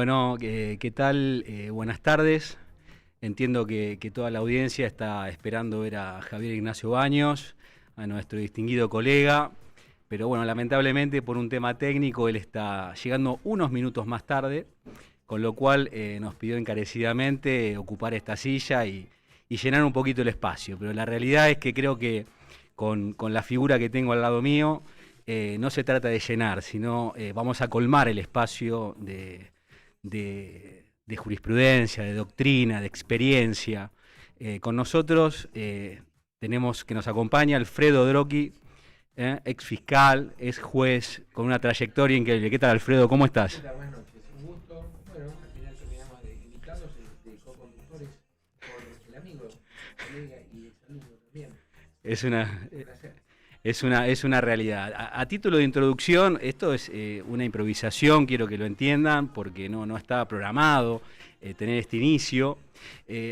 Bueno, ¿qué tal? Buenas tardes. Entiendo que toda la audiencia está esperando ver a Javier Ignacio Baños, a nuestro distinguido colega, pero bueno, lamentablemente por un tema técnico él está llegando unos minutos más tarde, con lo cual nos pidió encarecidamente ocupar esta silla y llenar un poquito el espacio. Pero la realidad es que creo que con la figura que tengo al lado mío, no se trata de llenar, sino vamos a colmar el espacio de jurisprudencia, de doctrina, de experiencia. Con nosotros tenemos que nos acompaña Alfredo Drocchi, ex fiscal, ex juez, con una trayectoria increíble. ¿Qué tal, Alfredo? ¿Cómo estás? Hola, buenas noches, un gusto. Bueno, al final terminamos de invitados, de co-conductores por el amigo, el colega y el alumno también. Es Un una, placer. es una realidad. A título de introducción, esto es una improvisación, quiero que lo entiendan, porque no está programado tener este inicio.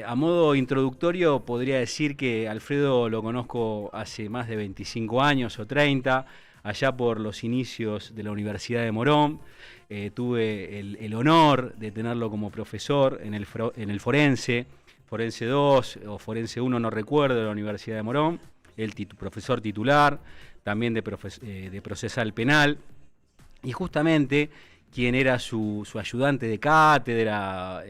A modo introductorio podría decir que Alfredo lo conozco hace más de 25 años o 30, allá por los inicios de la Universidad de Morón. Tuve el honor de tenerlo como profesor en el Forense 2 o Forense 1, no recuerdo, de la Universidad de Morón. El profesor titular, también de procesal penal, y justamente quien era su ayudante de cátedra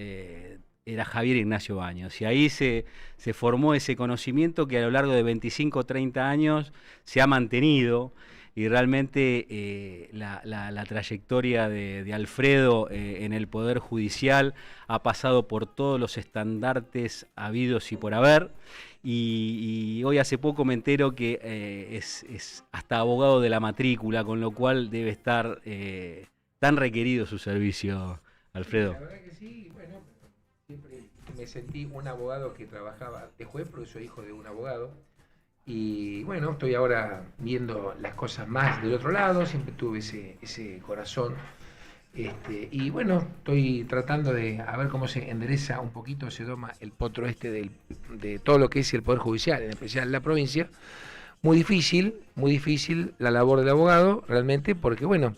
era Javier Ignacio Baños, y ahí se formó ese conocimiento que a lo largo de 25 o 30 años se ha mantenido, y realmente la trayectoria de Alfredo en el Poder Judicial ha pasado por todos los estandartes habidos y por haber. Y hoy hace poco me entero que es hasta abogado de la matrícula, con lo cual debe estar tan requerido su servicio, Alfredo. La verdad que sí, bueno, siempre me sentí un abogado que trabajaba de juez, porque soy hijo de un abogado. Y bueno, estoy ahora viendo las cosas más del otro lado, siempre tuve ese corazón. Y bueno, estoy tratando de a ver cómo se endereza un poquito, se doma el potro de todo lo que es el Poder Judicial, en especial la provincia. Muy difícil la labor del abogado, realmente, porque bueno,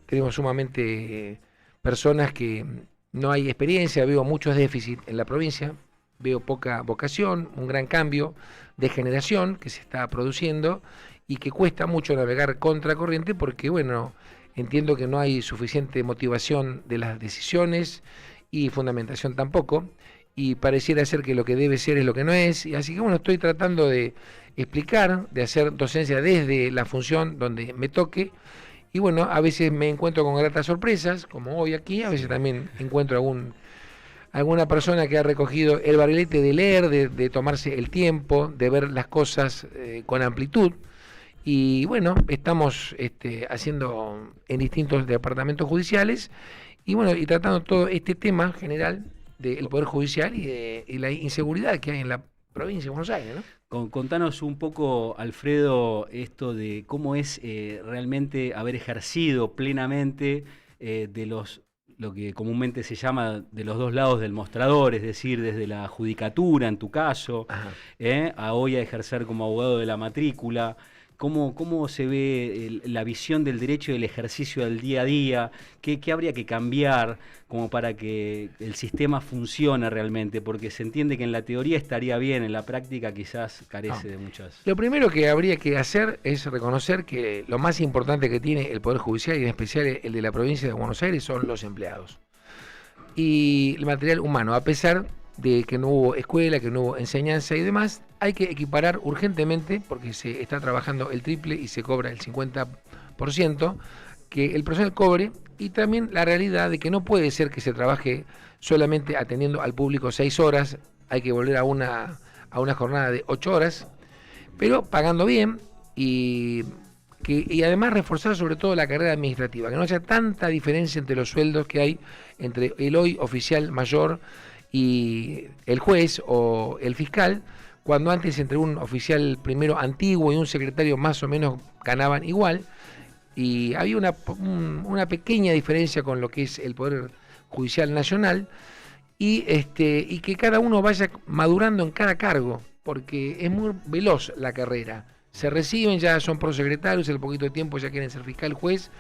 tenemos sumamente personas que no hay experiencia, veo muchos déficits en la provincia, veo poca vocación, un gran cambio de generación que se está produciendo y que cuesta mucho navegar contracorriente porque, bueno, entiendo que no hay suficiente motivación de las decisiones y fundamentación tampoco, y pareciera ser que lo que debe ser es lo que no es, y así que bueno, estoy tratando de explicar, de hacer docencia desde la función donde me toque, y bueno, a veces me encuentro con gratas sorpresas, como hoy aquí, a veces también encuentro alguna persona que ha recogido el barrilete de leer, de tomarse el tiempo, de ver las cosas con amplitud. Y bueno, estamos haciendo en distintos departamentos judiciales y bueno, y tratando todo este tema general del Poder Judicial y la inseguridad que hay en la provincia de Buenos Aires, ¿no? Contanos un poco, Alfredo, esto de cómo es realmente haber ejercido plenamente lo que comúnmente se llama de los dos lados del mostrador, es decir, desde la judicatura, en tu caso, a hoy a ejercer como abogado de la matrícula. ¿Cómo se ve la visión del derecho y del ejercicio del día a día? ¿Qué habría que cambiar como para que el sistema funcione realmente? Porque se entiende que en la teoría estaría bien, en la práctica quizás carece de muchas... Lo primero que habría que hacer es reconocer que lo más importante que tiene el Poder Judicial, y en especial el de la provincia de Buenos Aires, son los empleados. Y el material humano, a pesar de que no hubo escuela, que no hubo enseñanza y demás, hay que equiparar urgentemente, porque se está trabajando el triple y se cobra el 50%, que el personal cobre, y también la realidad de que no puede ser que se trabaje solamente atendiendo al público 6 horas, hay que volver a una jornada de 8 horas, pero pagando bien y además reforzar sobre todo la carrera administrativa, que no haya tanta diferencia entre los sueldos que hay entre el hoy oficial mayor y el juez o el fiscal, cuando antes entre un oficial primero antiguo y un secretario más o menos ganaban igual, y había una pequeña diferencia con lo que es el Poder Judicial Nacional, y que cada uno vaya madurando en cada cargo, porque es muy veloz la carrera. Se reciben, ya son prosecretarios, al poquito tiempo ya quieren ser fiscal, juez,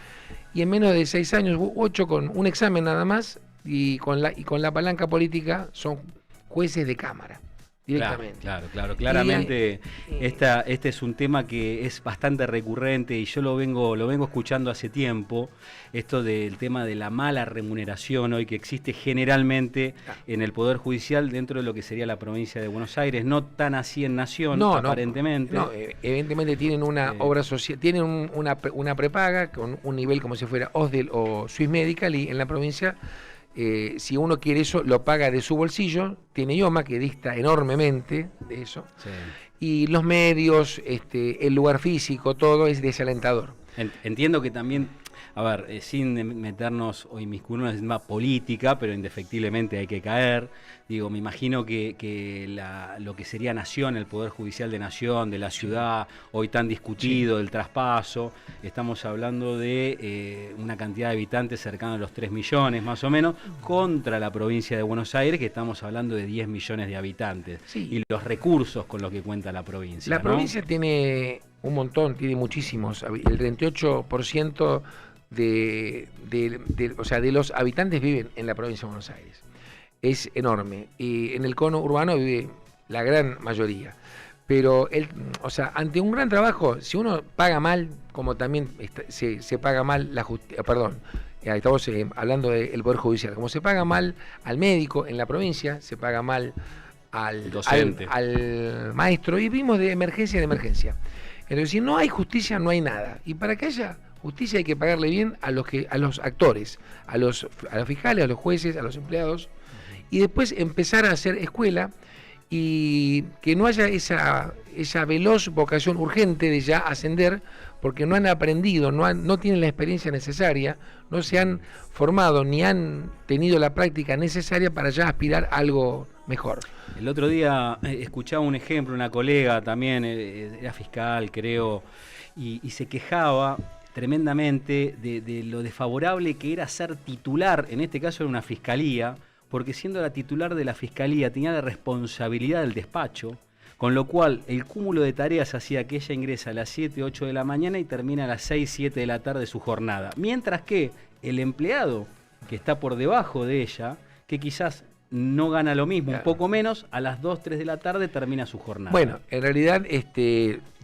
y en menos de 6 años, 8, con un examen nada más, y con la palanca política son jueces de Cámara. Directamente. Claro, claramente este es un tema que es bastante recurrente y yo lo vengo escuchando hace tiempo, esto del tema de la mala remuneración hoy que existe generalmente en el Poder Judicial dentro de lo que sería la provincia de Buenos Aires, no tan así en Nación, aparentemente. No, evidentemente tienen una obra social, tienen una prepaga con un nivel como si fuera OSDEL o Swiss Medical, y en la provincia si uno quiere eso, lo paga de su bolsillo. Tiene IOMA, que dista enormemente de eso. Sí. Y los medios, el lugar físico, todo es desalentador. Entiendo que también, a ver, sin meternos o inmiscuirnos en la tema política, pero indefectiblemente hay que caer. Digo, me imagino que lo que sería Nación, el Poder Judicial de Nación, de la ciudad, hoy tan discutido, del traspaso, estamos hablando de una cantidad de habitantes cercana a los 3 millones más o menos, contra la provincia de Buenos Aires, que estamos hablando de 10 millones de habitantes. Sí. Y los recursos con los que cuenta la provincia. La provincia tiene un montón, tiene muchísimos. El 38% de los habitantes viven en la provincia de Buenos Aires. Es enorme. Y en el cono urbano vive la gran mayoría. Pero, ante un gran trabajo, si uno paga mal, como también se paga mal la justicia, estamos hablando del Poder Judicial, como se paga mal al médico en la provincia, se paga mal al docente, al maestro, y vivimos de emergencia en emergencia. Entonces, si no hay justicia, no hay nada. Y para que haya justicia hay que pagarle bien a los actores, a los fiscales, a los jueces, a los empleados, y después empezar a hacer escuela y que no haya esa veloz vocación urgente de ya ascender, porque no han aprendido, no tienen la experiencia necesaria, no se han formado ni han tenido la práctica necesaria para ya aspirar a algo mejor. El otro día escuchaba un ejemplo, una colega también, era fiscal creo, y se quejaba tremendamente de lo desfavorable que era ser titular, en este caso en una fiscalía, porque siendo la titular de la fiscalía tenía la responsabilidad del despacho, con lo cual el cúmulo de tareas hacía que ella ingresa a las 7, 8 de la mañana y termina a las 6, 7 de la tarde su jornada. Mientras que el empleado que está por debajo de ella, que quizás no gana lo mismo, claro, un poco menos, a las 2, 3 de la tarde termina su jornada. Bueno, en realidad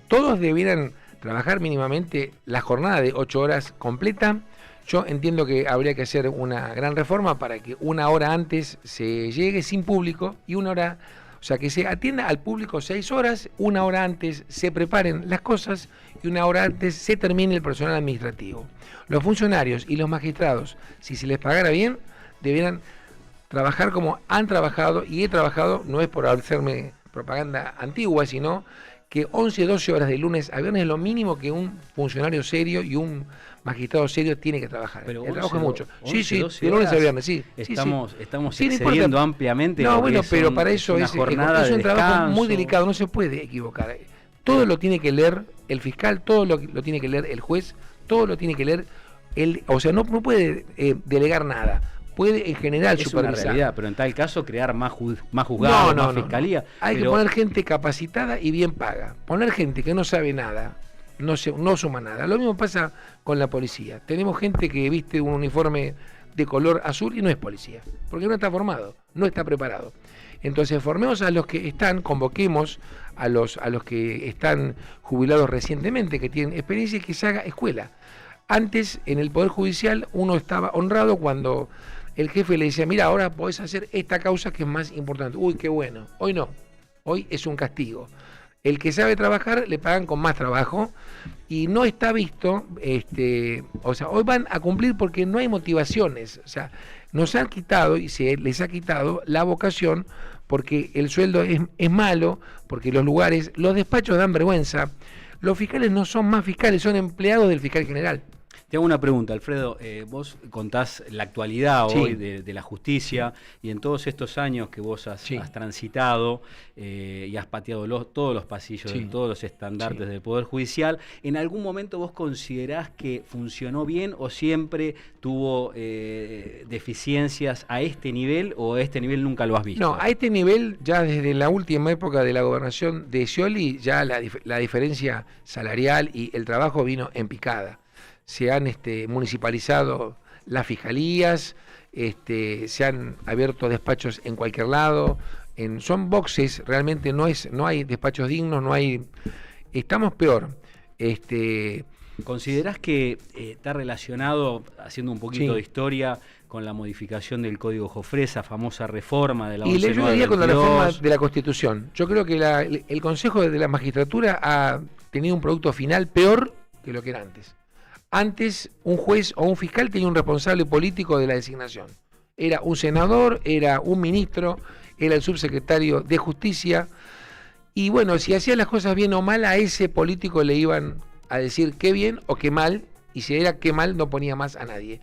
todos debieran trabajar mínimamente la jornada de 8 horas completa. Yo entiendo que habría que hacer una gran reforma para que una hora antes se llegue sin público y una hora, o sea, que se atienda al público 6 horas, una hora antes se preparen las cosas y una hora antes se termine el personal administrativo. Los funcionarios y los magistrados, si se les pagara bien, debieran trabajar como han trabajado, y he trabajado, no es por hacerme propaganda antigua, sino que 11, 12 horas de lunes a viernes es lo mínimo que un funcionario serio y un magistrado serio tiene que trabajar. Pero el trabajo es mucho. 11, sí, de lunes a viernes, sí. Estamos excediendo ampliamente. No, bueno, pero para eso es un trabajo muy delicado, no se puede equivocar. Todo lo tiene que leer el fiscal, todo lo tiene que leer el juez, todo lo tiene que leer no puede delegar nada. Puede en general supervisar. Es una realidad, pero en tal caso crear más juzgados, más fiscalía. No. Hay que poner gente capacitada y bien paga. Poner gente que no sabe nada, no suma nada. Lo mismo pasa con la policía. Tenemos gente que viste un uniforme de color azul y no es policía, porque no está formado, no está preparado. Entonces formemos a los que están, convoquemos a los que están jubilados recientemente, que tienen experiencia, y que se haga escuela. Antes, en el Poder Judicial, uno estaba honrado cuando el jefe le decía, mira, ahora podés hacer esta causa que es más importante. Uy, qué bueno. Hoy no. Hoy es un castigo. El que sabe trabajar le pagan con más trabajo y no está visto, hoy van a cumplir porque no hay motivaciones. O sea, nos han quitado y se les ha quitado la vocación porque el sueldo es malo, porque los despachos dan vergüenza. Los fiscales no son más fiscales, son empleados del fiscal general. Te hago una pregunta, Alfredo. Vos contás la actualidad hoy de la justicia, y en todos estos años que vos has transitado y has pateado todos los pasillos de todos los estandartes del Poder Judicial, ¿en algún momento vos considerás que funcionó bien o siempre tuvo deficiencias a este nivel, o a este nivel nunca lo has visto? No, a este nivel, ya desde la última época de la gobernación de Scioli, ya la diferencia salarial y el trabajo vino en picada. Se han municipalizado las fiscalías, se han abierto despachos en cualquier lado, son boxes, realmente no hay despachos dignos, estamos peor. ¿Considerás que está relacionado, haciendo un poquito de historia, con la modificación del Código Jofré, esa famosa reforma de la 11.922? Y yo diría con la reforma de la Constitución. Yo creo que el Consejo de la Magistratura ha tenido un producto final peor que lo que era antes. Antes, un juez o un fiscal tenía un responsable político de la designación. Era un senador, era un ministro, era el subsecretario de Justicia. Y bueno, si hacía las cosas bien o mal, a ese político le iban a decir qué bien o qué mal, y si era qué mal no ponía más a nadie.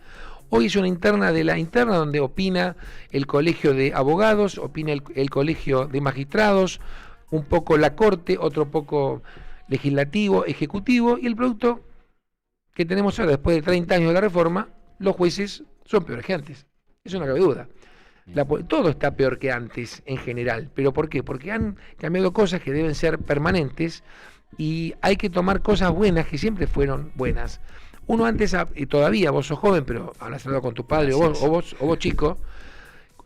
Hoy es una interna de la interna donde opina el colegio de abogados, opina el colegio de magistrados, un poco la corte, otro poco legislativo, ejecutivo, y el producto que tenemos ahora, después de 30 años de la reforma, los jueces son peores que antes. Eso no cabe duda. Todo está peor que antes en general. ¿Pero por qué? Porque han cambiado cosas que deben ser permanentes y hay que tomar cosas buenas que siempre fueron buenas. Uno antes, y todavía vos sos joven, pero habrás hablado con tu padre o vos chico,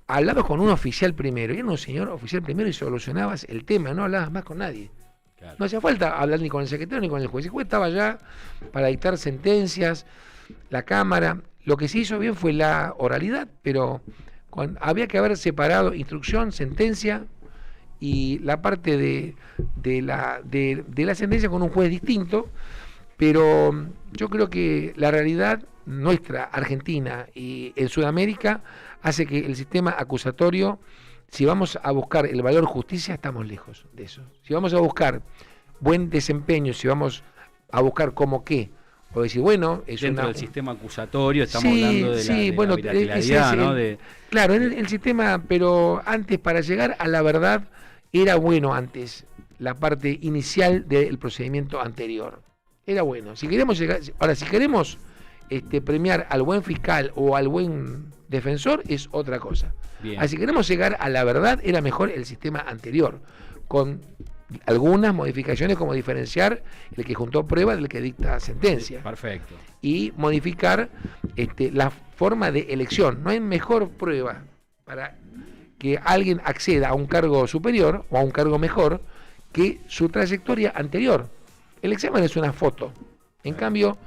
hablabas con un oficial primero, y era un señor oficial primero y solucionabas el tema, no hablabas más con nadie. Claro. No hacía falta hablar ni con el secretario ni con el juez. El juez estaba allá para dictar sentencias, la Cámara. Lo que se hizo bien fue la oralidad, pero había que haber separado instrucción, sentencia y la parte de la sentencia con un juez distinto. Pero yo creo que la realidad nuestra, Argentina y en Sudamérica, hace que el sistema acusatorio, si vamos a buscar el valor justicia, estamos lejos de eso. Si vamos a buscar buen desempeño, si vamos a buscar como qué, o decir, bueno, es dentro del sistema acusatorio estamos hablando de la bilateralidad, ¿no? Claro, en el sistema, pero antes, para llegar a la verdad, era bueno antes la parte inicial del procedimiento anterior. Era bueno. Si queremos llegar, ahora, si queremos premiar al buen fiscal o al buen defensor, es otra cosa. Así si queremos llegar a la verdad, era mejor el sistema anterior, con algunas modificaciones como diferenciar el que juntó prueba del que dicta sentencia. Perfecto. Y modificar la forma de elección. No hay mejor prueba para que alguien acceda a un cargo superior o a un cargo mejor que su trayectoria anterior. El examen es una foto. En cambio,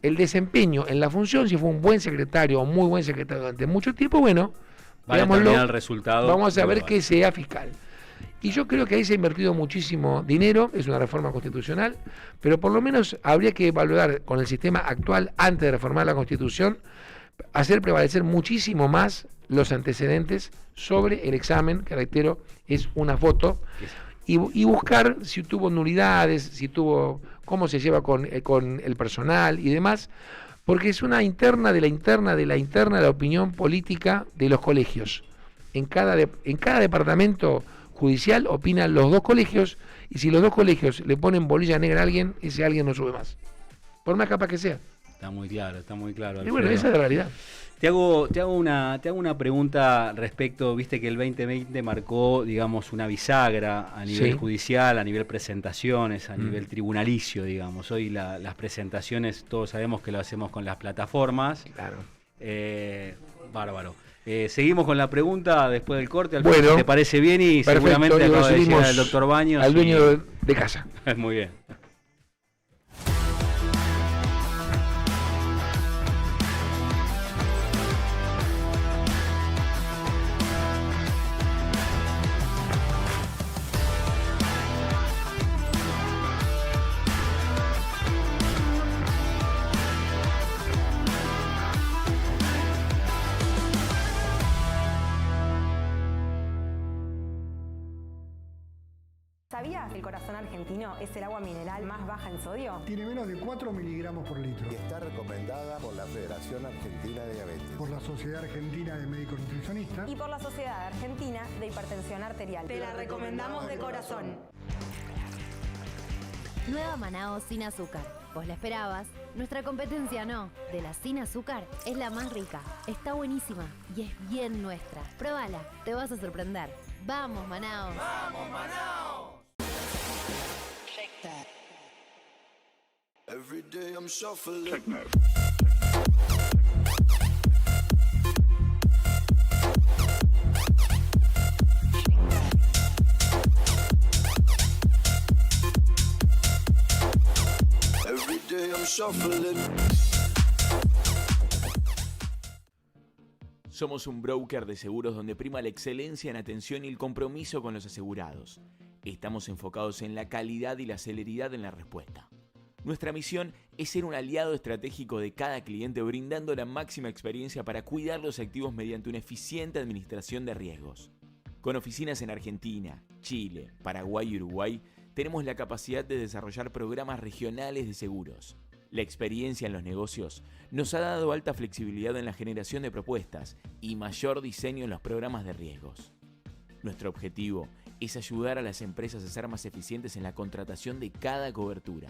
el desempeño en la función, si fue un buen secretario o muy buen secretario durante mucho tiempo, bueno, el resultado. Vamos a ver que sea fiscal. Y yo creo que ahí se ha invertido muchísimo dinero, es una reforma constitucional, pero por lo menos habría que evaluar con el sistema actual, antes de reformar la Constitución, hacer prevalecer muchísimo más los antecedentes sobre el examen, que reitero, es una foto, y buscar si tuvo nulidades, cómo se lleva con el personal y demás, porque es una interna de la opinión política de los colegios. En cada departamento judicial opinan los dos colegios, y si los dos colegios le ponen bolilla negra a alguien, ese alguien no sube más, por más capaz que sea. Está muy claro, Alfredo. Y bueno, esa es la realidad. Te hago una pregunta respecto, viste que el 2020 marcó, digamos, una bisagra a nivel judicial, a nivel presentaciones, a nivel tribunalicio, digamos. Hoy las presentaciones, todos sabemos que lo hacemos con las plataformas. Claro. Bárbaro. Seguimos con la pregunta después del corte, Bueno, si te parece bien, y perfecto, seguramente acaba de llegar el doctor Baños. Al dueño de casa. Muy bien. ¿Sabías que el corazón argentino es el agua mineral más baja en sodio? Tiene menos de 4 miligramos por litro. Y está recomendada por la Federación Argentina de Diabetes, por la Sociedad Argentina de Médicos Nutricionistas y por la Sociedad Argentina de Hipertensión Arterial. Te la recomendamos de corazón. Nueva Manaos sin azúcar. Vos la esperabas, nuestra competencia no. De la sin azúcar es la más rica, está buenísima y es bien nuestra. Próbala, te vas a sorprender. ¡Vamos, Manaos! ¡Vamos, Manaos! Every day I'm shuffling. shuffling. Somos un broker de seguros donde prima la excelencia en atención y el compromiso con los asegurados. Estamos enfocados en la calidad y la celeridad en la respuesta. Nuestra misión es ser un aliado estratégico de cada cliente, brindando la máxima experiencia para cuidar los activos mediante una eficiente administración de riesgos. Con oficinas en Argentina, Chile, Paraguay y Uruguay, tenemos la capacidad de desarrollar programas regionales de seguros. La experiencia en los negocios nos ha dado alta flexibilidad en la generación de propuestas y mayor diseño en los programas de riesgos. Nuestro objetivo es ayudar a las empresas a ser más eficientes en la contratación de cada cobertura.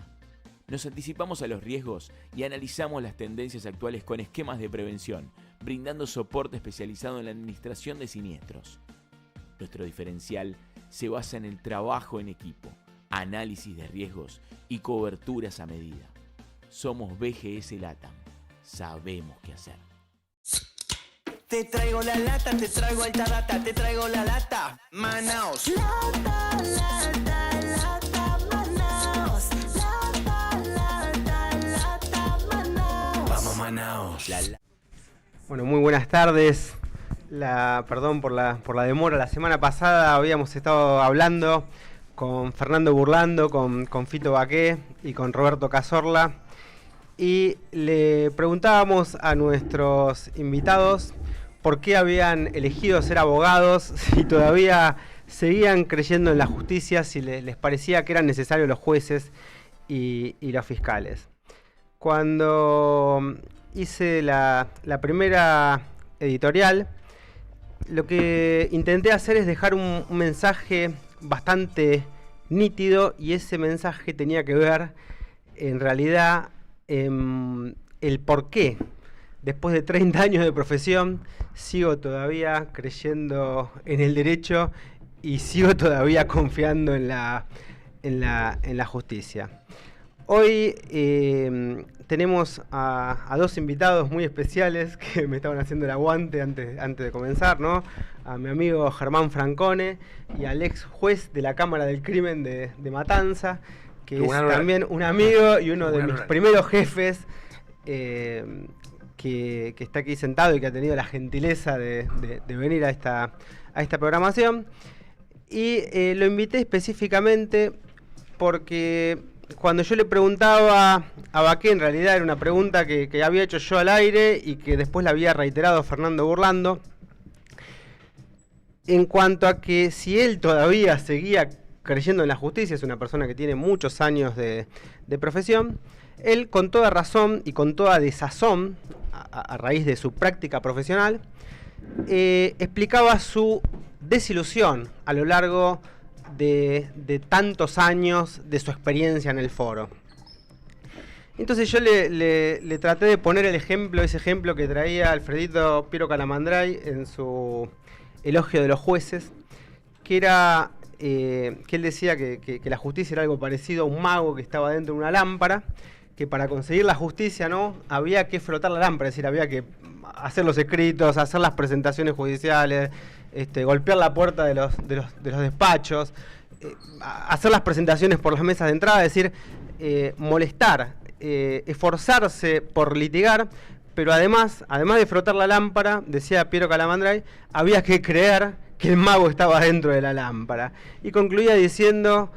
Nos anticipamos a los riesgos y analizamos las tendencias actuales con esquemas de prevención, brindando soporte especializado en la administración de siniestros. Nuestro diferencial se basa en el trabajo en equipo, análisis de riesgos y coberturas a medida. Somos BGS LATAM. Sabemos qué hacer. Te traigo la lata, te traigo alta data, te traigo la lata, Manaos. Lata, lata, lata, Manaos. Lata, lata, lata, Manaos. Vamos, Manaos. Bueno, muy buenas tardes. Perdón por la demora. La semana pasada habíamos estado hablando con Fernando Burlando, con Fito Baqué y con Roberto Cazorla. Y le preguntábamos a nuestros invitados por qué habían elegido ser abogados, si todavía seguían creyendo en la justicia, si les parecía que eran necesarios los jueces y los fiscales. Cuando hice la primera editorial, lo que intenté hacer es dejar un mensaje bastante nítido, y ese mensaje tenía que ver, en realidad, el por qué, después de 30 años de profesión, sigo todavía creyendo en el derecho y sigo todavía confiando en la justicia. Hoy tenemos a dos invitados muy especiales que me estaban haciendo el aguante antes de comenzar, ¿no? A mi amigo Germán Francone y al ex juez de la Cámara del Crimen de Matanza, que es también un amigo y uno de mis primeros jefes, que está aquí sentado y que ha tenido la gentileza de venir a esta programación. Y lo invité específicamente porque cuando yo le preguntaba a Baqué, en realidad era una pregunta que había hecho yo al aire y que después la había reiterado Fernando Burlando, en cuanto a que si él todavía seguía creyendo en la justicia, es una persona que tiene muchos años de profesión, él con toda razón y con toda desazón, a raíz de su práctica profesional, explicaba su desilusión a lo largo de tantos años de su experiencia en el foro. Entonces yo le traté de poner ese ejemplo que traía Alfredito Piero Calamandray en su elogio de los jueces, que era que él decía que la justicia era algo parecido a un mago que estaba dentro de una lámpara, que para conseguir la justicia, ¿no?, había que frotar la lámpara, es decir, había que hacer los escritos, hacer las presentaciones judiciales, golpear la puerta de los despachos, hacer las presentaciones por las mesas de entrada, es decir, molestar, esforzarse por litigar, pero además de frotar la lámpara, decía Piero Calamandray, había que creer que el mago estaba dentro de la lámpara. Y concluía diciendo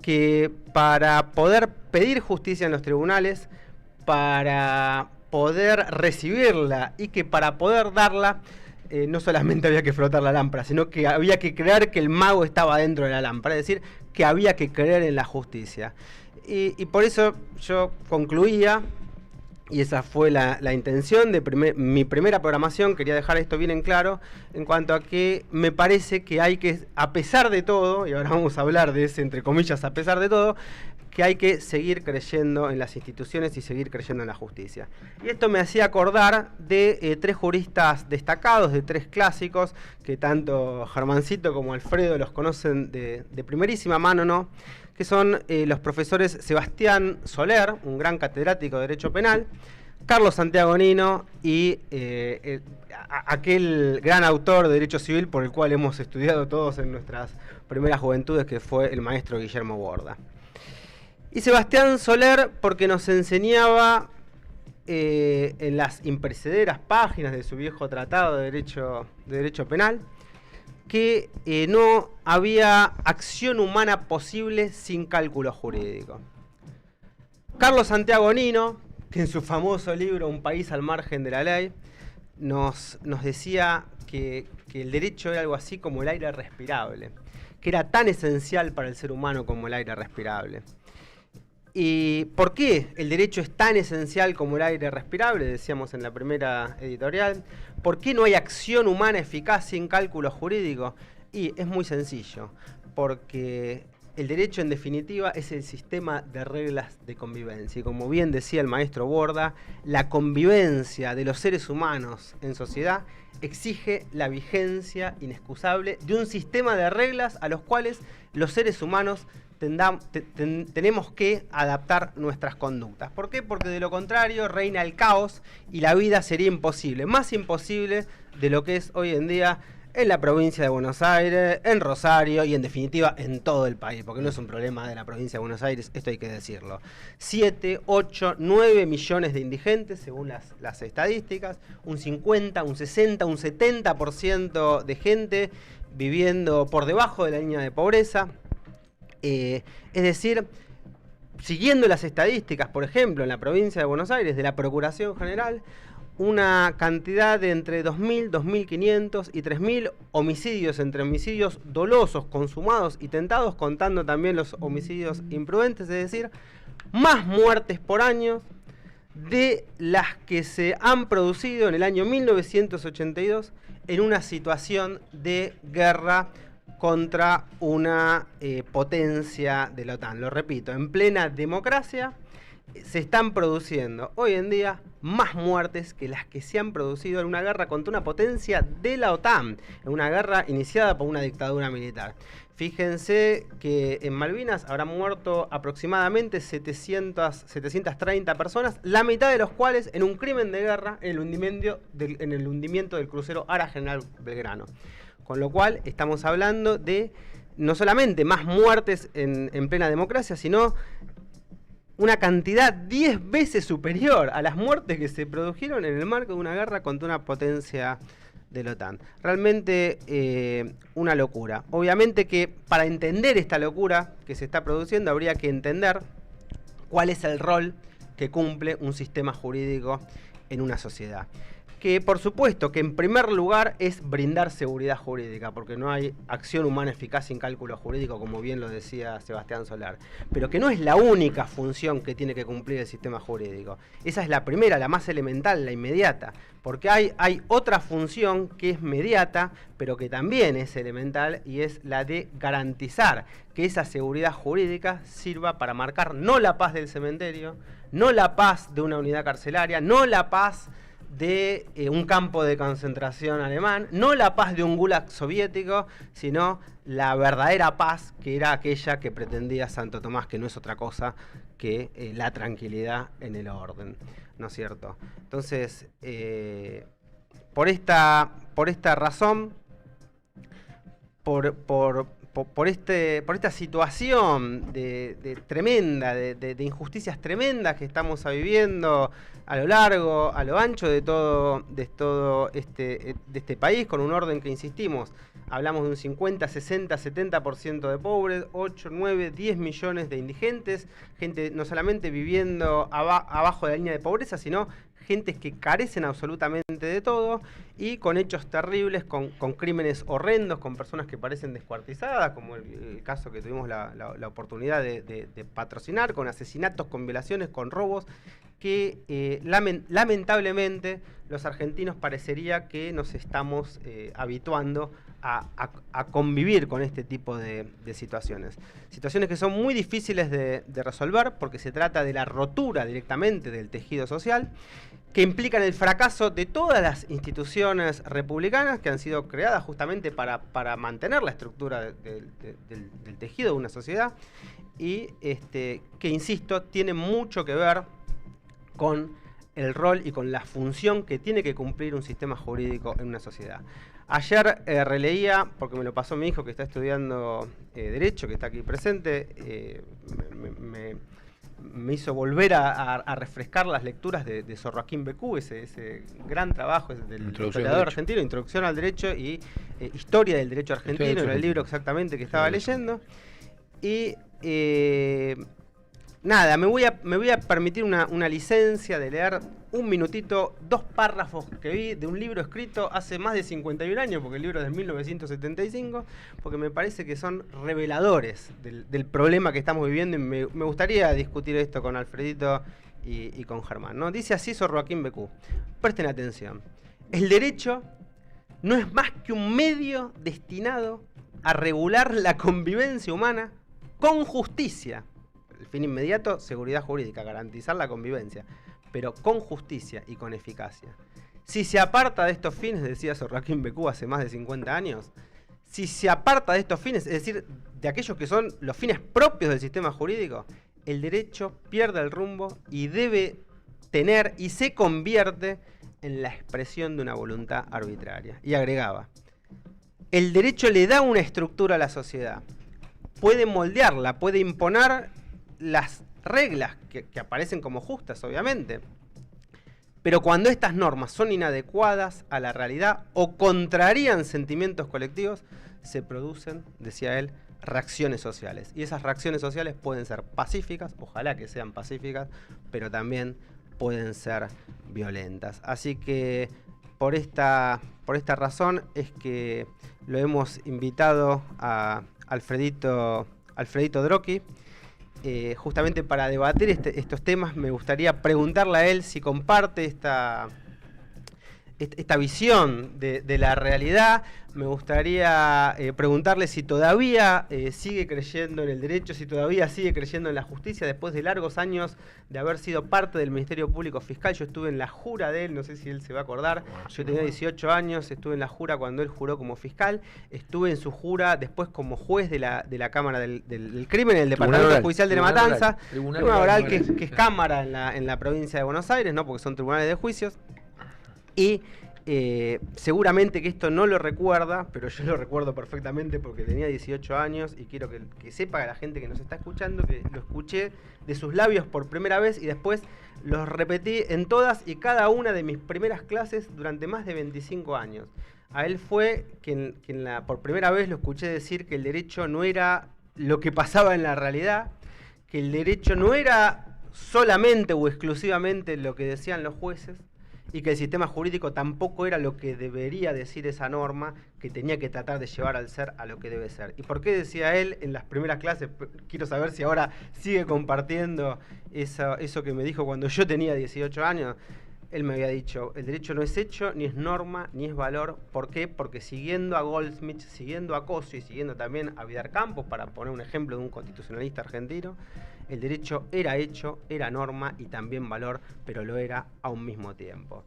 que para poder pedir justicia en los tribunales, para poder recibirla y que para poder darla, no solamente había que frotar la lámpara, sino que había que creer que el mago estaba dentro de la lámpara, es decir, que había que creer en la justicia. Y por eso yo concluía, y esa fue la intención de mi primera programación, quería dejar esto bien en claro, en cuanto a que me parece que hay que, a pesar de todo, y ahora vamos a hablar de ese, entre comillas, a pesar de todo, que hay que seguir creyendo en las instituciones y seguir creyendo en la justicia. Y esto me hacía acordar de tres juristas destacados, de tres clásicos, que tanto Germancito como Alfredo los conocen de primerísima mano, ¿no?, que son los profesores Sebastián Soler, un gran catedrático de Derecho Penal, Carlos Santiago Nino y aquel gran autor de Derecho Civil por el cual hemos estudiado todos en nuestras primeras juventudes, que fue el maestro Guillermo Borda. Y Sebastián Soler porque nos enseñaba en las imperecederas páginas de su viejo tratado de derecho penal que no había acción humana posible sin cálculo jurídico. Carlos Santiago Nino, que en su famoso libro Un país al margen de la ley, nos decía que el derecho era algo así como el aire respirable, que era tan esencial para el ser humano como el aire respirable. ¿Y por qué el derecho es tan esencial como el aire respirable? Decíamos en la primera editorial. ¿Por qué no hay acción humana eficaz sin cálculo jurídico? Y es muy sencillo, porque el derecho en definitiva es el sistema de reglas de convivencia. Y como bien decía el maestro Borda, la convivencia de los seres humanos en sociedad exige la vigencia inexcusable de un sistema de reglas a los cuales los seres humanos tenemos que adaptar nuestras conductas. ¿Por qué? Porque de lo contrario reina el caos y la vida sería imposible, más imposible de lo que es hoy en día en la provincia de Buenos Aires, en Rosario y en definitiva en todo el país, porque no es un problema de la provincia de Buenos Aires, esto hay que decirlo. 7, 8, 9 millones de indigentes según las estadísticas, un 50, un 60, un 70% de gente viviendo por debajo de la línea de pobreza. Es decir, siguiendo las estadísticas, por ejemplo, en la provincia de Buenos Aires, de la Procuración General, una cantidad de entre 2.000, 2.500 y 3.000 homicidios, entre homicidios dolosos, consumados y tentados, contando también los homicidios imprudentes, es decir, más muertes por año de las que se han producido en el año 1982 en una situación de guerra contra una potencia de la OTAN. Lo repito, en plena democracia se están produciendo hoy en día más muertes que las que se han producido en una guerra contra una potencia de la OTAN, en una guerra iniciada por una dictadura militar. Fíjense que en Malvinas habrán muerto aproximadamente 730 personas, la mitad de los cuales en un crimen de guerra en el hundimiento del crucero Ara General Belgrano. Con lo cual estamos hablando de no solamente más muertes en plena democracia, sino una cantidad 10 veces superior a las muertes que se produjeron en el marco de una guerra contra una potencia de la OTAN. Realmente una locura. Obviamente que para entender esta locura que se está produciendo habría que entender cuál es el rol que cumple un sistema jurídico en una sociedad. Que por supuesto que en primer lugar es brindar seguridad jurídica, porque no hay acción humana eficaz sin cálculo jurídico, como bien lo decía Sebastián Soler, pero que no es la única función que tiene que cumplir el sistema jurídico. Esa es la primera, la más elemental, la inmediata, porque hay otra función que es mediata, pero que también es elemental, y es la de garantizar que esa seguridad jurídica sirva para marcar no la paz del cementerio, no la paz de una unidad carcelaria, no la paz de un campo de concentración alemán, no la paz de un gulag soviético, sino la verdadera paz que era aquella que pretendía Santo Tomás, que no es otra cosa que la tranquilidad en el orden, ¿no es cierto? Entonces, por esta razón, por esta situación de tremenda, de injusticias tremendas que estamos viviendo a lo largo, a lo ancho de todo este país, con un orden que, insistimos, hablamos de un 50, 60, 70% de pobres, 8, 9, 10 millones de indigentes, gente no solamente viviendo abajo de la línea de pobreza, sino gentes que carecen absolutamente de todo, y con hechos terribles, con crímenes horrendos, con personas que parecen descuartizadas, como el caso que tuvimos la oportunidad de patrocinar, con asesinatos, con violaciones, con robos, que lamentablemente los argentinos parecería que nos estamos habituando a convivir con este tipo de situaciones. Situaciones que son muy difíciles de resolver, porque se trata de la rotura directamente del tejido social, que implican el fracaso de todas las instituciones republicanas que han sido creadas justamente para mantener la estructura del tejido de una sociedad, y que, insisto, tiene mucho que ver con el rol y con la función que tiene que cumplir un sistema jurídico en una sociedad. Ayer releía, porque me lo pasó mi hijo que está estudiando Derecho, que está aquí presente, me hizo volver a refrescar las lecturas de Sor Joaquín Becú, ese gran trabajo del historiador argentino, Introducción al Derecho y Historia del Derecho Argentino, era el libro exactamente que estaba leyendo. Y nada, me voy a permitir una licencia de leer un minutito, 2 párrafos que vi de un libro escrito hace más de 51 años, porque el libro es de 1975, porque me parece que son reveladores del problema que estamos viviendo, y me gustaría discutir esto con Alfredito y con Germán, ¿no? Dice así Sor Joaquín Becú, presten atención: el derecho no es más que un medio destinado a regular la convivencia humana con justicia. El fin inmediato, seguridad jurídica, garantizar la convivencia, pero con justicia y con eficacia. Si se aparta de estos fines, decía Sor Joaquín Becú hace más de 50 años, si se aparta de estos fines, es decir, de aquellos que son los fines propios del sistema jurídico, el derecho pierde el rumbo y debe tener y se convierte en la expresión de una voluntad arbitraria. Y agregaba, el derecho le da una estructura a la sociedad, puede moldearla, puede imponer las reglas que aparecen como justas, obviamente, pero cuando estas normas son inadecuadas a la realidad o contrarían sentimientos colectivos, se producen, decía él, reacciones sociales. Y esas reacciones sociales pueden ser pacíficas, ojalá que sean pacíficas, pero también pueden ser violentas. Así que por esta razón es que lo hemos invitado a Alfredito Drocchi. Justamente para debatir estos temas, me gustaría preguntarle a él si comparte esta visión de la realidad. Me gustaría preguntarle si todavía sigue creyendo en el derecho, si todavía sigue creyendo en la justicia después de largos años de haber sido parte del Ministerio Público Fiscal. Yo estuve en la jura de él, no sé si él se va a acordar. Yo tenía 18 años, estuve en la jura cuando él juró como fiscal. Estuve en su jura después como juez de la Cámara del Crimen en el Departamento Judicial de La Matanza. Tribunal Oral, que es cámara en la provincia de Buenos Aires, ¿no? Porque son tribunales de juicios. Y seguramente que esto no lo recuerda, pero yo lo recuerdo perfectamente porque tenía 18 años y quiero que sepa la gente que nos está escuchando que lo escuché de sus labios por primera vez y después los repetí en todas y cada una de mis primeras clases durante más de 25 años. A él fue quien por primera vez lo escuché decir que el derecho no era lo que pasaba en la realidad, que el derecho no era solamente o exclusivamente lo que decían los jueces, y que el sistema jurídico tampoco era lo que debería decir esa norma, que tenía que tratar de llevar al ser a lo que debe ser. ¿Y por qué decía él en las primeras clases? Quiero saber si ahora sigue compartiendo eso que me dijo cuando yo tenía 18 años. Él me había dicho, el derecho no es hecho, ni es norma, ni es valor. ¿Por qué? Porque siguiendo a Goldsmith, siguiendo a Cossio y siguiendo también a Vidar Campos, para poner un ejemplo de un constitucionalista argentino, el derecho era hecho, era norma y también valor, pero lo era a un mismo tiempo.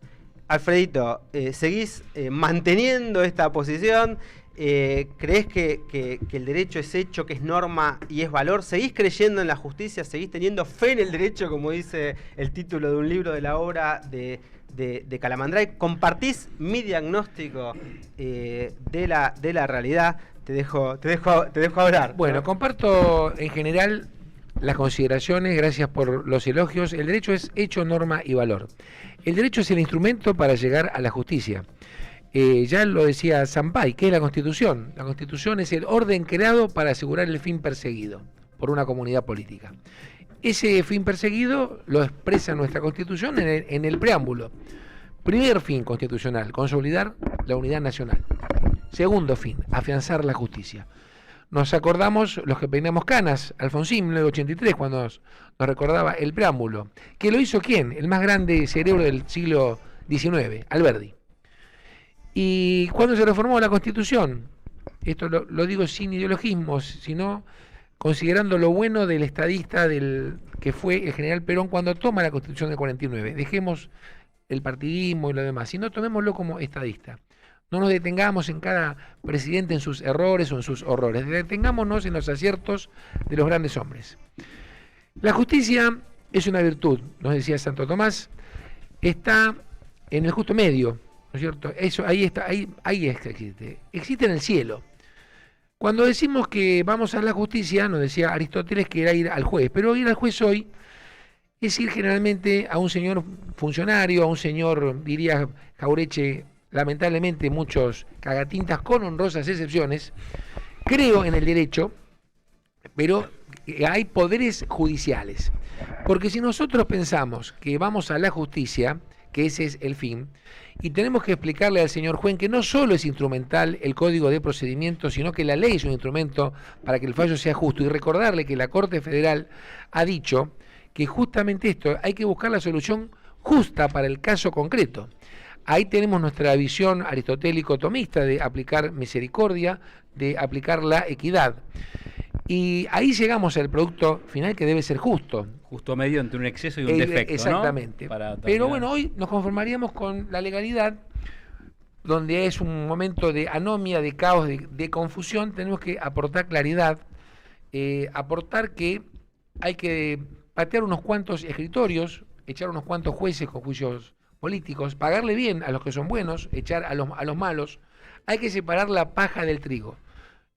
Alfredito, ¿seguís manteniendo esta posición? ¿Creés que el derecho es hecho, que es norma y es valor? ¿Seguís creyendo en la justicia? ¿Seguís teniendo fe en el derecho, como dice el título de un libro de la obra de Calamandrei? ¿Compartís mi diagnóstico de la realidad? Te dejo hablar. Bueno, comparto en general las consideraciones, gracias por los elogios. El derecho es hecho, norma y valor. El derecho es el instrumento para llegar a la justicia. Ya lo decía Sampay, ¿qué es la Constitución? La Constitución es el orden creado para asegurar el fin perseguido por una comunidad política. Ese fin perseguido lo expresa nuestra Constitución en el preámbulo. Primer fin constitucional, consolidar la unidad nacional. Segundo fin, afianzar la justicia. Nos acordamos, los que peinamos canas, Alfonsín, 1983, cuando nos recordaba el preámbulo. ¿Que lo hizo quién? El más grande cerebro del siglo XIX, Alberdi. Y cuando se reformó la Constitución, esto lo digo sin ideologismos, sino considerando lo bueno del estadista que fue el general Perón cuando toma la Constitución del 49. Dejemos el partidismo y lo demás, sino tomémoslo como estadista. No nos detengamos en cada presidente en sus errores o en sus horrores. Detengámonos en los aciertos de los grandes hombres. La justicia es una virtud, nos decía Santo Tomás, está en el justo medio, ¿no es cierto? Eso, ahí existe en el cielo. Cuando decimos que vamos a la justicia, nos decía Aristóteles que era ir al juez, pero ir al juez hoy es ir generalmente a un señor funcionario, a un señor, diría Jaureche, lamentablemente muchos cagatintas con honrosas excepciones. Creo en el derecho, pero hay poderes judiciales. Porque si nosotros pensamos que vamos a la justicia, que ese es el fin, y tenemos que explicarle al señor juez que no solo es instrumental el Código de Procedimiento, sino que la ley es un instrumento para que el fallo sea justo, y recordarle que la Corte Federal ha dicho que justamente esto, hay que buscar la solución justa para el caso concreto. Ahí tenemos nuestra visión aristotélico-tomista de aplicar misericordia, de aplicar la equidad. Y ahí llegamos al producto final que debe ser justo. Justo medio entre un exceso y un defecto, exactamente. ¿no? Pero bueno, hoy nos conformaríamos con la legalidad, donde es un momento de anomia, de caos, de confusión. Tenemos que aportar claridad, aportar que hay que patear unos cuantos escritorios, echar unos cuantos jueces con juicios políticos, pagarle bien a los que son buenos, echar a los malos. Hay que separar la paja del trigo.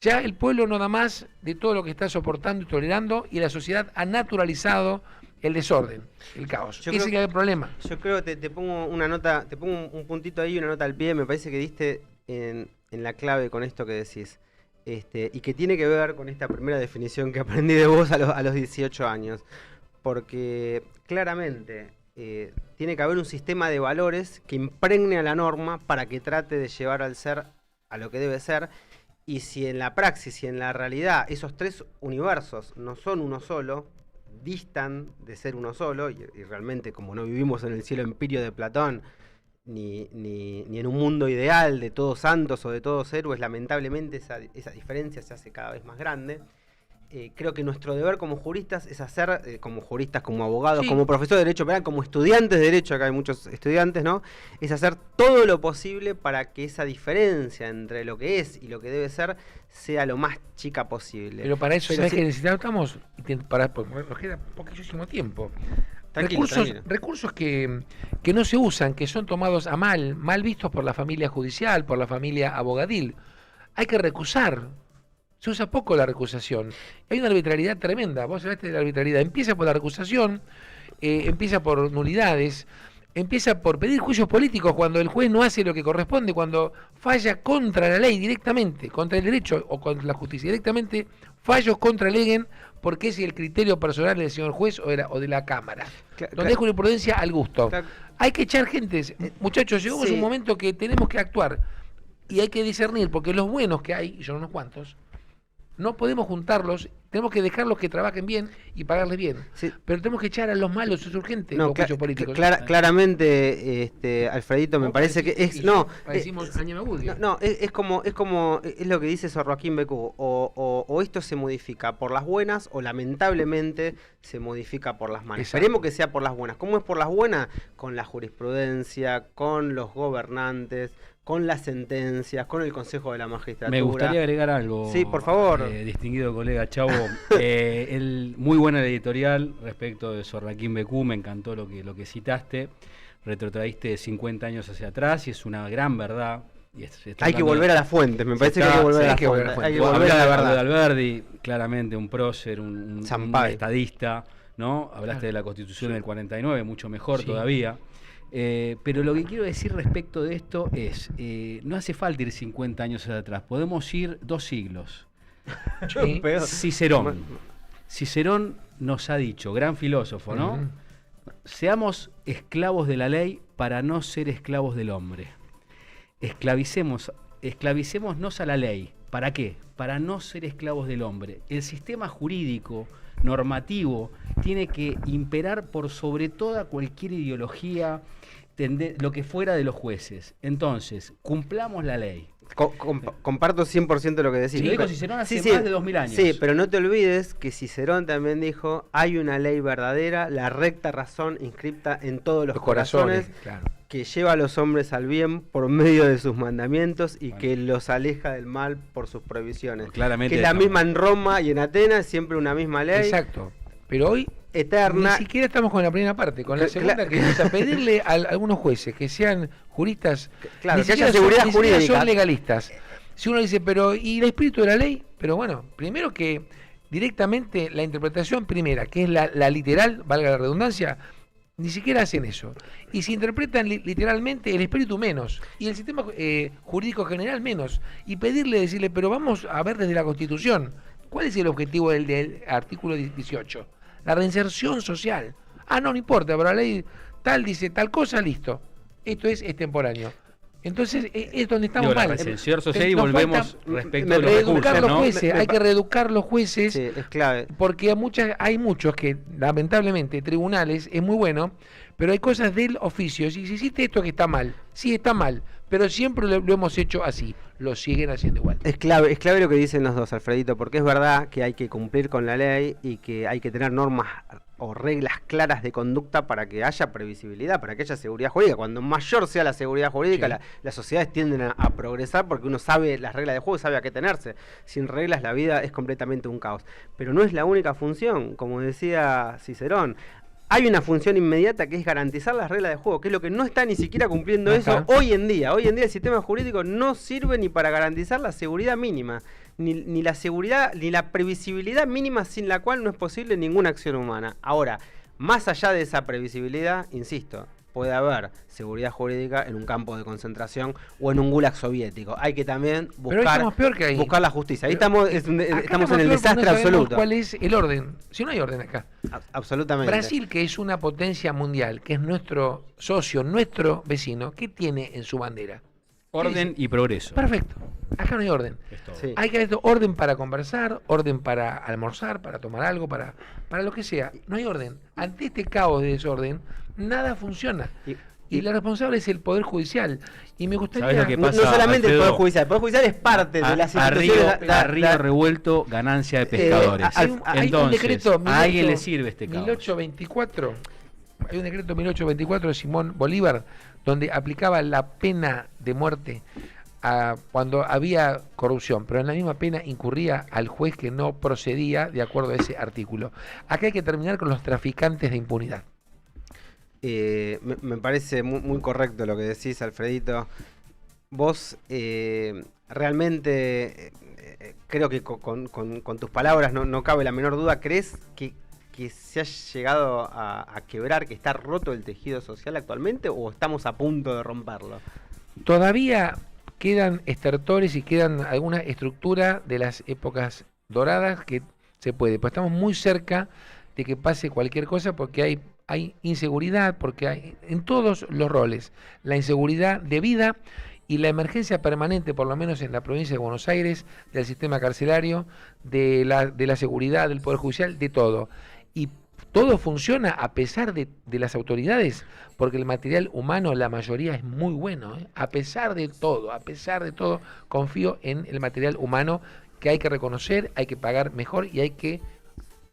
Ya el pueblo no da más de todo lo que está soportando y tolerando, y la sociedad ha naturalizado el desorden, el caos. Ese es el problema. Yo creo que te pongo una nota, te pongo un puntito ahí, una nota al pie. Me parece que diste en la clave con esto que decís. Y que tiene que ver con esta primera definición que aprendí de vos a los 18 años. Porque claramente tiene que haber un sistema de valores que impregne a la norma para que trate de llevar al ser a lo que debe ser. Y si en la praxis y en la realidad esos tres universos no son uno solo, distan de ser uno solo, y realmente como no vivimos en el cielo empirio de Platón, ni en un mundo ideal de todos santos o de todos héroes, lamentablemente esa diferencia se hace cada vez más grande. Creo que nuestro deber como juristas es hacer, como juristas, como abogados, sí, como profesores de Derecho Penal, como estudiantes de Derecho, acá hay muchos estudiantes, ¿no? Es hacer todo lo posible para que esa diferencia entre lo que es y lo que debe ser sea lo más chica posible. Pero para eso, ¿sabes qué necesitamos? Nos queda poquísimo tiempo. Recursos que no se usan, que son tomados a mal vistos por la familia judicial, por la familia abogadil. Hay que recusar. Se usa poco la recusación. Hay una arbitrariedad tremenda. Vos hablaste de la arbitrariedad. Empieza por la recusación, empieza por nulidades, empieza por pedir juicios políticos cuando el juez no hace lo que corresponde, cuando falla contra la ley directamente, contra el derecho o contra la justicia directamente, fallos contraleguen porque es el criterio personal del señor juez o de la Cámara. Donde es jurisprudencia al gusto. Hay que echar gentes. Muchachos, llegamos a un momento que tenemos que actuar y hay que discernir, porque los buenos que hay, y son unos cuantos, no podemos juntarlos, tenemos que dejarlos que trabajen bien y pagarles bien. Sí. Pero tenemos que echar a los malos, es urgente, los juicios políticos. Claramente, Alfredito, me parece que es... es lo que dice Sor Joaquín Becú. O esto se modifica por las buenas, o lamentablemente se modifica por las malas. Esperemos que sea por las buenas. ¿Cómo es por las buenas? Con la jurisprudencia, con los gobernantes, con las sentencias, con el Consejo de la Magistratura. Me gustaría agregar algo. Sí, por favor. Distinguido colega Chavo, muy buena la editorial respecto de Sor Joaquín Becú, me encantó lo que citaste, retrotraíste 50 años hacia atrás y es una gran verdad. Hay que volver a las fuentes, me parece que hay que volver a las fuentes. Hay que volver a la verdad. De Alberdi, claramente un prócer, un estadista, ¿no? Hablaste de la Constitución del 49, mucho mejor todavía. Pero lo que quiero decir respecto de esto es, no hace falta ir 50 años hacia atrás, podemos ir 2 siglos. Cicerón nos ha dicho, gran filósofo, ¿no? Seamos esclavos de la ley para no ser esclavos del hombre. Esclavicémonos a la ley. ¿Para qué? Para no ser esclavos del hombre. El sistema jurídico, normativo, tiene que imperar por sobre toda cualquier ideología, lo que fuera de los jueces. Entonces, cumplamos la ley. Comparto 100% lo que decís. Lo dijo Cicerón hace más de 2000 años. Sí, pero no te olvides que Cicerón también dijo, hay una ley verdadera, la recta razón inscripta en todos los corazones, claro, que lleva a los hombres al bien por medio de sus mandamientos y que los aleja del mal por sus prohibiciones. Claramente. Que es la misma en Roma y en Atenas, siempre una misma ley. Exacto. Pero hoy eterna. Ni siquiera estamos con la primera parte, con la segunda, que es a pedirle a algunos jueces que sean juristas, claro, que haya seguridad jurídica, son legalistas. Si uno dice, pero ¿y el espíritu de la ley? Pero bueno, primero que directamente la interpretación primera, que es la literal, valga la redundancia, ni siquiera hacen eso. Y si interpretan literalmente, el espíritu menos, y el sistema jurídico general menos. Y decirle, pero vamos a ver desde la Constitución, ¿cuál es el objetivo del artículo 18? La reinserción social. No importa, pero la ley tal dice tal cosa, listo. Esto es extemporáneo. Entonces es donde estamos mal. La reinserción social y volvemos respecto a los reeducar recursos, los jueces, hay que reeducar los jueces, Sí, es clave. porque hay muchos que, lamentablemente, tribunales es muy bueno, pero hay cosas del oficio. Si hiciste esto que está mal, sí está mal, pero siempre lo hemos hecho así, lo siguen haciendo igual. Es clave lo que dicen los dos, Alfredito, porque es verdad que hay que cumplir con la ley y que hay que tener normas o reglas claras de conducta para que haya previsibilidad, para que haya seguridad jurídica. Cuando mayor sea la seguridad jurídica, Sí. las sociedades tienden a progresar porque uno sabe las reglas de juego y sabe a qué tenerse. Sin reglas la vida es completamente un caos. Pero no es la única función, como decía Cicerón. Hay una función inmediata que es garantizar las reglas de juego, que es lo que no está ni siquiera cumpliendo eso hoy en día. Hoy en día el sistema jurídico no sirve ni para garantizar la seguridad mínima, ni la seguridad, ni la previsibilidad mínima sin la cual no es posible ninguna acción humana. Ahora, más allá de esa previsibilidad, insisto, puede haber seguridad jurídica en un campo de concentración o en un gulag soviético. Hay que también buscar la justicia. Ahí estamos en el desastre absoluto. ¿Cuál es el orden? Si no hay orden acá. Absolutamente. Brasil, que es una potencia mundial, que es nuestro socio, nuestro vecino, ¿qué tiene en su bandera? Orden y progreso. Perfecto. Acá no hay orden. Sí. Hay que haber orden para conversar, orden para almorzar, para tomar algo, para lo que sea. No hay orden. Ante este caos de desorden, nada funciona. Y la responsable es el Poder Judicial. Y me gustaría... ¿Sabés lo que pasa, no solamente Alfredo? el Poder Judicial es parte de las instituciones... A río revuelto, ganancia de pescadores. Hay un decreto, a alguien le sirve este caos. 1824, hay un decreto 1824 de Simón Bolívar, donde aplicaba la pena de muerte cuando había corrupción, pero en la misma pena incurría al juez que no procedía de acuerdo a ese artículo. Acá hay que terminar con los traficantes de impunidad. Me parece muy correcto lo que decís, Alfredito. Vos realmente creo que con tus palabras no cabe la menor duda. ¿Crees que se ha llegado a quebrar, que está roto el tejido social actualmente, o estamos a punto de romperlo? Todavía quedan estertores y quedan alguna estructura de las épocas doradas que se puede, pero estamos muy cerca de que pase cualquier cosa, porque hay inseguridad, porque hay en todos los roles la inseguridad de vida y la emergencia permanente, por lo menos en la provincia de Buenos Aires, del sistema carcelario, de la seguridad, del Poder Judicial, de todo. Y todo funciona a pesar de las autoridades, porque el material humano, la mayoría, es muy bueno, ¿eh? A pesar de todo, confío en el material humano, que hay que reconocer, hay que pagar mejor y hay que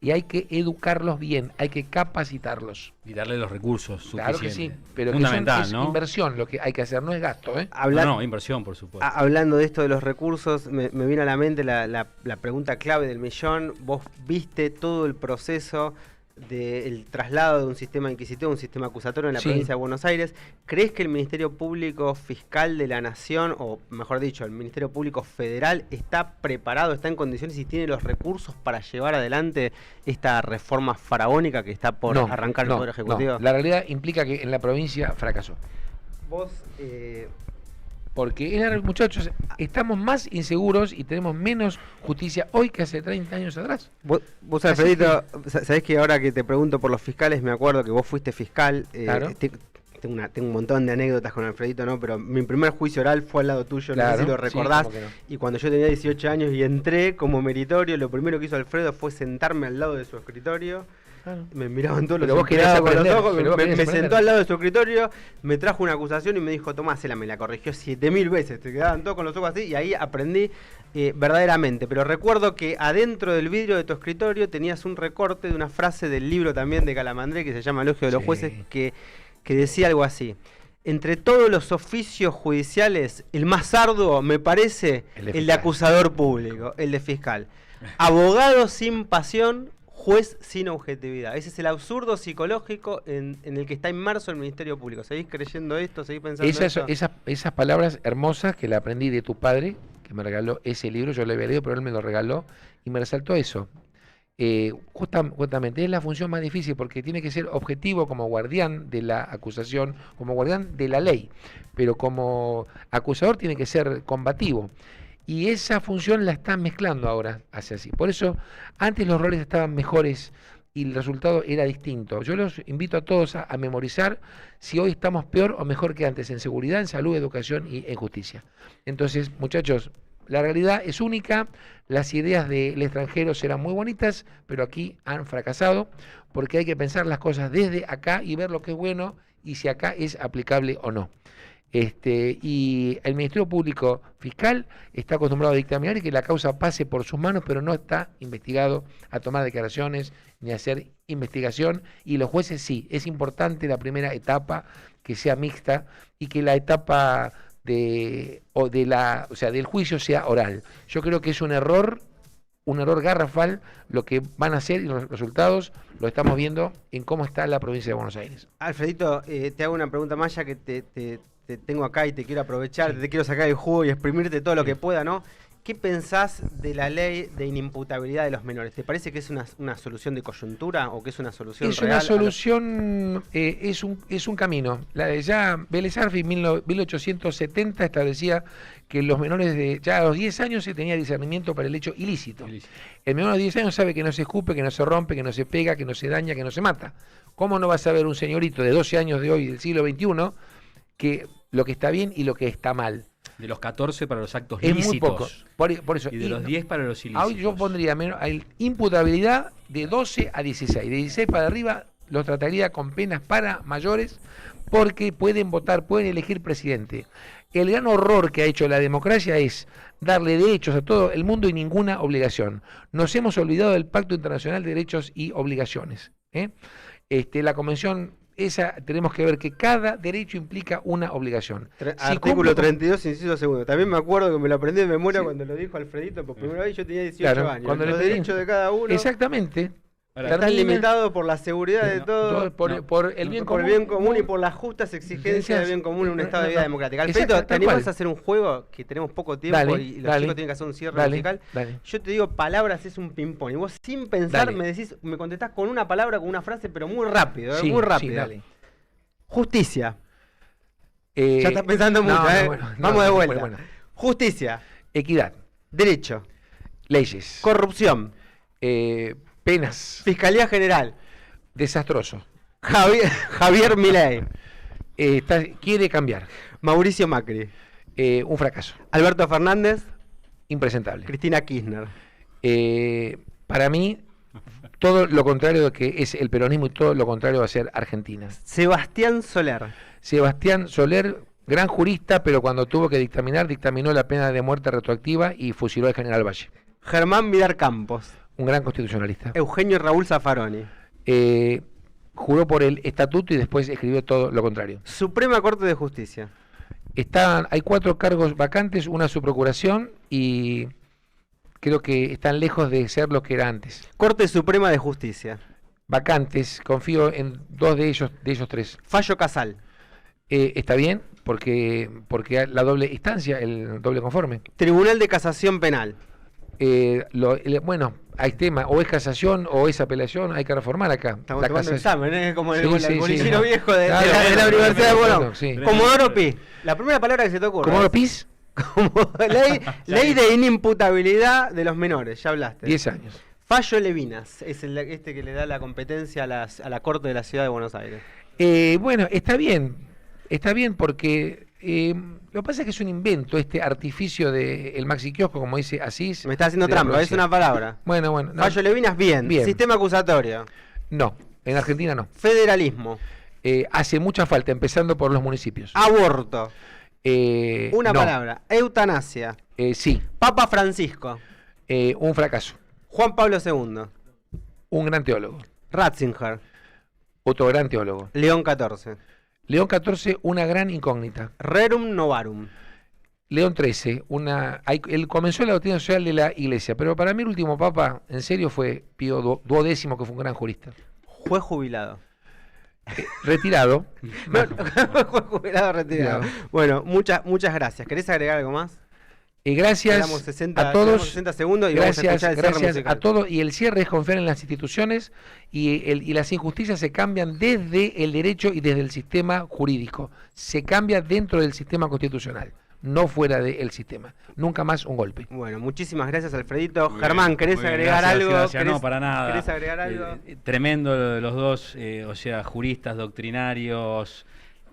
educarlos bien, hay que capacitarlos. Y darle los recursos suficientes. Claro que sí, pero fundamental, es ¿no? Inversión lo que hay que hacer, no es gasto, ¿eh? No, inversión, por supuesto. Hablando de esto de los recursos, me vino a la mente la pregunta clave del millón. Vos viste todo el proceso del traslado de un sistema inquisitorio a un sistema acusatorio en la provincia de Buenos Aires. ¿Crees que el Ministerio Público Fiscal de la Nación, o mejor dicho, el Ministerio Público Federal, está preparado, está en condiciones y tiene los recursos para llevar adelante esta reforma faraónica que está por arrancar el Poder Ejecutivo? No. La realidad implica que en la provincia fracasó. Vos... Porque, muchachos, estamos más inseguros y tenemos menos justicia hoy que hace 30 años atrás. Vos Alfredito, sabés que ahora que te pregunto por los fiscales, me acuerdo que vos fuiste fiscal. Claro. Tengo un montón de anécdotas con Alfredito, ¿no? Pero mi primer juicio oral fue al lado tuyo, no sé si lo recordás. Sí, y cuando yo tenía 18 años y entré como meritorio, lo primero que hizo Alfredo fue sentarme al lado de su escritorio. Claro. Me miraban todos Pero los vos querías empleados con los aprender, ojos, pero vos me querías sentó al lado de su escritorio, me trajo una acusación y me dijo, tomásela, me la corrigió 7000 veces, te quedaban todos con los ojos así, y ahí aprendí verdaderamente. Pero recuerdo que adentro del vidrio de tu escritorio tenías un recorte de una frase del libro también de Calamandré, que se llama Elogio de los Jueces, que decía algo así: entre todos los oficios judiciales, el más arduo me parece el de acusador público, el de fiscal. Abogado sin pasión, juez sin objetividad. Ese es el absurdo psicológico en el que está inmerso el Ministerio Público. ¿Seguís creyendo esto? ¿Seguís pensando esto? Esas palabras hermosas que le aprendí de tu padre, que me regaló ese libro, yo lo había leído, pero él me lo regaló y me resaltó eso. Justamente es la función más difícil porque tiene que ser objetivo como guardián de la acusación, como guardián de la ley, pero como acusador tiene que ser combativo. Y esa función la están mezclando ahora hacia así. Por eso, antes los roles estaban mejores y el resultado era distinto. Yo los invito a todos a memorizar si hoy estamos peor o mejor que antes en seguridad, en salud, educación y en justicia. Entonces, muchachos, la realidad es única, las ideas del extranjero serán muy bonitas, pero aquí han fracasado porque hay que pensar las cosas desde acá y ver lo que es bueno y si acá es aplicable o no. Y el Ministerio Público Fiscal está acostumbrado a dictaminar y que la causa pase por sus manos, pero no está investigado a tomar declaraciones ni a hacer investigación. Y los jueces sí, es importante la primera etapa que sea mixta y que la etapa del juicio sea oral. Yo creo que es un error garrafal lo que van a hacer y los resultados lo estamos viendo en cómo está la provincia de Buenos Aires. Alfredito, te hago una pregunta más ya que te tengo acá y te quiero aprovechar, te quiero sacar el jugo y exprimirte todo lo que pueda, ¿no? ¿Qué pensás de la ley de inimputabilidad de los menores? ¿Te parece que es una solución de coyuntura o que es una solución real? Es una solución, es un camino. Ya Vélez Arfield en 1870 establecía que los menores ya a los 10 años se tenía discernimiento para el hecho ilícito. El menor de 10 años sabe que no se escupe, que no se rompe, que no se pega, que no se daña, que no se mata. ¿Cómo no va a saber un señorito de 12 años de hoy, del siglo XXI, que lo que está bien y lo que está mal? De los 14 para los actos es lícitos. Muy poco. Por eso, y de los 10 para los ilícitos. Hoy yo pondría imputabilidad de 12 a 16. De 16 para arriba los trataría con penas para mayores porque pueden votar, pueden elegir presidente. El gran horror que ha hecho la democracia es darle derechos a todo el mundo y ninguna obligación. Nos hemos olvidado del Pacto Internacional de Derechos y Obligaciones. La Convención esa tenemos que ver que cada derecho implica una obligación. Artículo 32, inciso segundo. También me acuerdo que me lo aprendí de memoria cuando lo dijo Alfredito por primera vez. Yo tenía 18 años. Cuando los derechos de cada uno. Exactamente. Están limitados por la seguridad de todos, por el bien común y por las justas exigencias del bien común en un estado de vida democrática. Alfredo, ¿te animás a hacer un juego que tenemos poco tiempo y los chicos tienen que hacer un cierre musical? Yo te digo palabras, es un ping-pong. Y vos sin pensar me contestás con una palabra, con una frase, pero muy rápido, muy rápido. Justicia. Ya estás pensando mucho, Vamos de vuelta. Justicia. Equidad. Derecho. Leyes. Corrupción. Penas. Fiscalía General. Desastroso. Javier Milei. Quiere cambiar. Mauricio Macri. Un fracaso. Alberto Fernández. Impresentable. Cristina Kirchner. Para mí, todo lo contrario de que es el peronismo y todo lo contrario va a ser Argentina. Sebastián Soler. Sebastián Soler, gran jurista, pero cuando tuvo que dictaminó la pena de muerte retroactiva y fusiló al general Valle. Germán Vidal Campos. Un gran constitucionalista. Eugenio Raúl Zaffaroni. Juró por el estatuto y después escribió todo lo contrario. Suprema Corte de Justicia. Hay 4 cargos vacantes, una subprocuración y creo que están lejos de ser lo que era antes. Corte Suprema de Justicia. Vacantes, confío en 2 de ellos 3. Fallo Casal. Está bien, porque la doble instancia, el doble conforme. Tribunal de Casación Penal. Bueno, hay tema, o es casación o es apelación, hay que reformar acá. Estamos tomando examen, como el bolillero viejo de la Universidad de Buenos Aires. Comodoro Pi. La primera palabra que se te ocurre. ¿Comodoro Pis? Ley de inimputabilidad de los menores, ya hablaste. 10 años. Fallo Levinas, es este que le da la competencia a la Corte de la Ciudad de Buenos Aires. Bueno, está bien porque lo que pasa es que es un invento, este artificio del maxi kiosco, como dice Asís. Me está haciendo trampa, es una palabra. Bueno. No. Fallo Levinas, bien. Sistema acusatorio. No, en Argentina no. Federalismo. Hace mucha falta, empezando por los municipios. Aborto. Una no. palabra. Eutanasia. Sí. Papa Francisco. Un fracaso. Juan Pablo II. Un gran teólogo. Ratzinger. Otro gran teólogo. León XIV. León XIV, una gran incógnita. Rerum Novarum. León XIII, él comenzó la doctrina social de la Iglesia, pero para mí el último papa, en serio, fue Pío XII, que fue un gran jurista. Juez jubilado. Retirado. Juez jubilado, retirado. Bueno, muchas gracias. ¿Querés agregar algo más? Gracias Quedamos 60, a todos. quedamos 60 segundos y vamos a escuchar el cierre Gracias musical. a todos. Y el cierre es confiar en las instituciones y las injusticias se cambian desde el derecho y desde el sistema jurídico. Se cambia dentro del sistema constitucional, no fuera del sistema. Nunca más un golpe. Bueno, muchísimas gracias, Alfredito. Muy Germán, bien, ¿querés muy bien, agregar gracias, algo? gracias. No, para nada. ¿Querés agregar algo? Tremendo los dos, o sea, juristas, doctrinarios,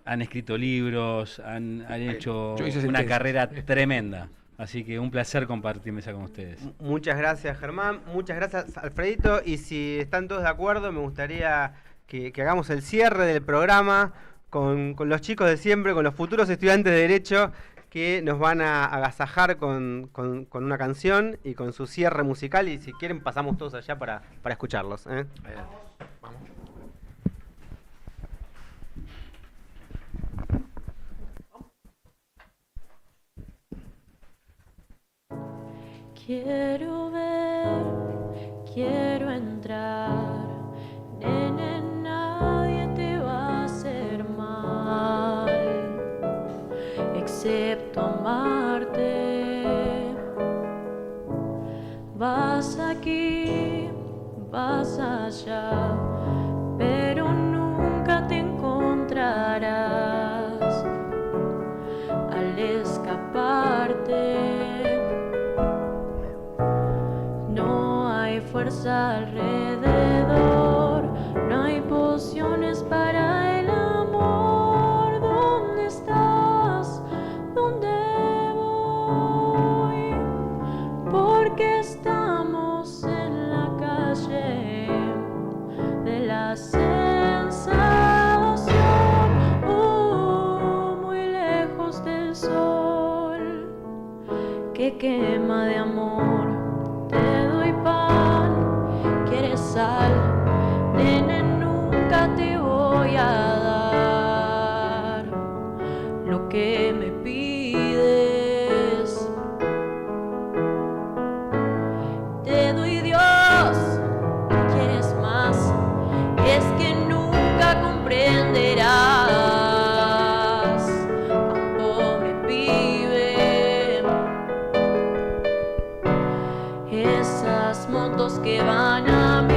han escrito libros, han hecho Yo hice una sentencias. carrera tremenda. Así que un placer compartir mesa con ustedes. Muchas gracias, Germán. Muchas gracias, Alfredito. Y si están todos de acuerdo, me gustaría que hagamos el cierre del programa con los chicos de siempre, con los futuros estudiantes de Derecho, que nos van a agasajar con una canción y con su cierre musical. Y si quieren, pasamos todos allá para escucharlos. Vamos. Quiero ver, quiero entrar, nene, nadie te va a hacer mal, excepto amarte. Vas aquí, vas allá, pero nunca te encontrarás al escaparte. Fuerza alrededor, no hay pociones para el amor. ¿Dónde estás? ¿Dónde voy? Porque estamos en la calle de la sensación, muy lejos del sol que quema de amor. Te doy pan, quieres sal, nene, nunca te voy a dar lo que me pides. Te doy Dios, quieres más, es que nunca comprenderás a un pobre pibe. Esas motos que van a mí